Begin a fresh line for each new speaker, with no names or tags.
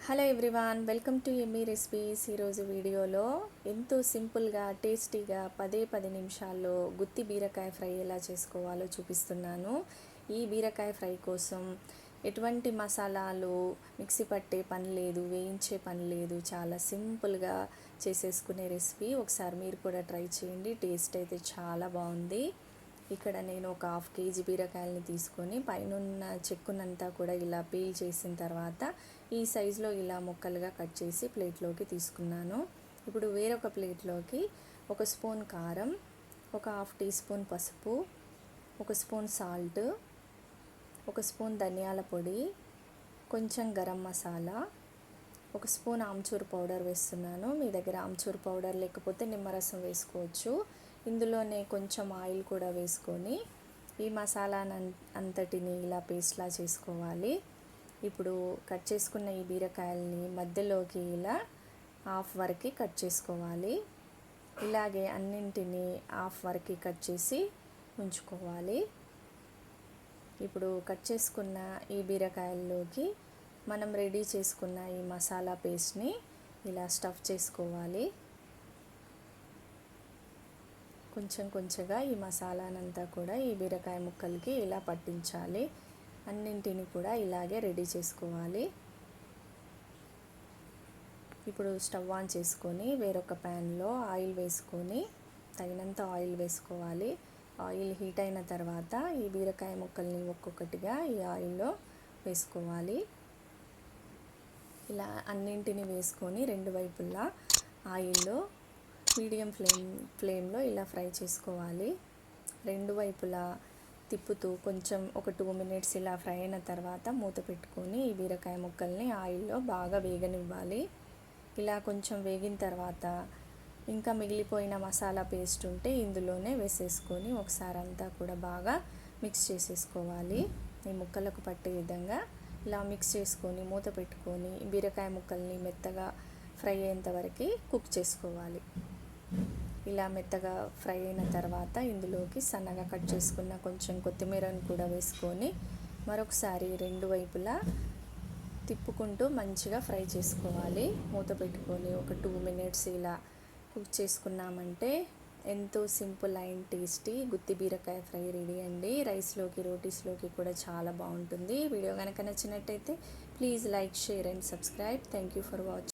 Hello everyone, welcome to Emmy recipes. ఈరోజు వీడియోలో ఎంతో సింపుల్గా టేస్టీగా 10 నిమిషాల్లో గుత్తి బీరకాయ ఫ్రై ఎలా చేసుకోవాలో చూపిస్తున్నాను. ఈ బీరకాయ ఫ్రై కోసం ఎటువంటి మసాలాలు మిక్సీ పట్టే పని లేదు, వేయించే పని లేదు. చాలా సింపుల్గా చేసేసుకునే రెసిపీ. ఒకసారి మీరు కూడా ట్రై చేయండి. టేస్ట్ అయితే చాలా బాగుంది. ఇక్కడ నేను ఒక 1/2 కేజీ బీరకాయలని తీసుకొని పైనున్న చెక్కునంతా కూడా ఇలా పీల్ చేసిన తర్వాత ఈ సైజులో ఇలా ముక్కలుగా కట్ చేసి ప్లేట్లోకి తీసుకున్నాను. ఇప్పుడు వేరొక ప్లేట్లోకి 1 స్పూన్ కారం, ఒక 1/2 టీ స్పూన్ పసుపు, 1 స్పూన్ సాల్ట్, 1 స్పూన్ ధనియాల పొడి, కొంచెం గరం మసాలా, 1 స్పూన్ ఆమ్చూర్ పౌడర్ వేస్తున్నాను. మీ దగ్గర ఆమ్చూర్ పౌడర్ లేకపోతే నిమ్మరసం వేసుకోవచ్చు. ఇందులోనే కొంచెం ఆయిల్ కూడా వేసుకొని ఈ మసాలా అంతటిని ఇలా పేస్ట్లా చేసుకోవాలి. ఇప్పుడు కట్ చేసుకున్న ఈ బీరకాయలని మధ్యలోకి ఇలా హాఫ్ వరకు కట్ చేసుకోవాలి. ఇలాగే అన్నింటినీ హాఫ్ వరకు కట్ చేసి ఉంచుకోవాలి. ఇప్పుడు కట్ చేసుకున్న ఈ బీరకాయల్లోకి మనం రెడీ చేసుకున్న ఈ మసాలా పేస్ట్ని ఇలా స్టఫ్ చేసుకోవాలి. కొంచెం కొంచెంగా ఈ మసాలానంతా కూడా ఈ బీరకాయ ముక్కలకి ఇలా పట్టించాలి. అన్నింటిని కూడా ఇలాగే రెడీ చేసుకోవాలి. ఇప్పుడు స్టవ్ ఆన్ చేసుకొని వేరొక ప్యాన్లో ఆయిల్ వేసుకొని తగినంత ఆయిల్ వేసుకోవాలి. ఆయిల్ హీట్ అయిన తర్వాత ఈ బీరకాయ ముక్కల్ని ఒక్కొక్కటిగా ఈ ఆయిల్లో వేసుకోవాలి. ఇలా అన్నింటిని వేసుకొని రెండు వైపులా ఆయిల్లో మీడియం ఫ్లేమ్లో ఇలా ఫ్రై చేసుకోవాలి. రెండు వైపులా తిప్పుతూ కొంచెం ఒక 2 మినిట్స్ ఇలా ఫ్రై అయిన తర్వాత మూత పెట్టుకొని ఈ బీరకాయ ముక్కల్ని ఆయిల్లో బాగా వేగనివ్వాలి. ఇలా కొంచెం వేగిన తర్వాత ఇంకా మిగిలిపోయిన మసాలా పేస్ట్ ఉంటే ఇందులోనే వేసేసుకొని ఒకసారి అంతా కూడా బాగా మిక్స్ చేసేసుకోవాలి. ఈ ముక్కలకు పట్టే విధంగా ఇలా మిక్స్ చేసుకొని మూత పెట్టుకొని బీరకాయ ముక్కల్ని మెత్తగా ఫ్రై అయ్యేంత వరకు కుక్ చేసుకోవాలి. ఇలా మెత్తగా ఫ్రై అయిన తర్వాత ఇందులోకి సన్నగా కట్ చేసుకున్న కొంచెం కొత్తిమీరను కూడా వేసుకొని మరొకసారి రెండు వైపులా తిప్పుకుంటూ మంచిగా ఫ్రై చేసుకోవాలి. మూత పెట్టుకొని ఒక 2 మినిట్స్ ఇలా కుక్ చేసుకున్నామంటే ఎంతో సింపుల్ అండ్ టేస్టీ గుత్తి బీరకాయ ఫ్రై రెడీ అండి. రైస్లోకి రోటీస్లోకి కూడా చాలా బాగుంటుంది. వీడియో కనుక నచ్చినట్టయితే please like, share and subscribe. Thank you for watching.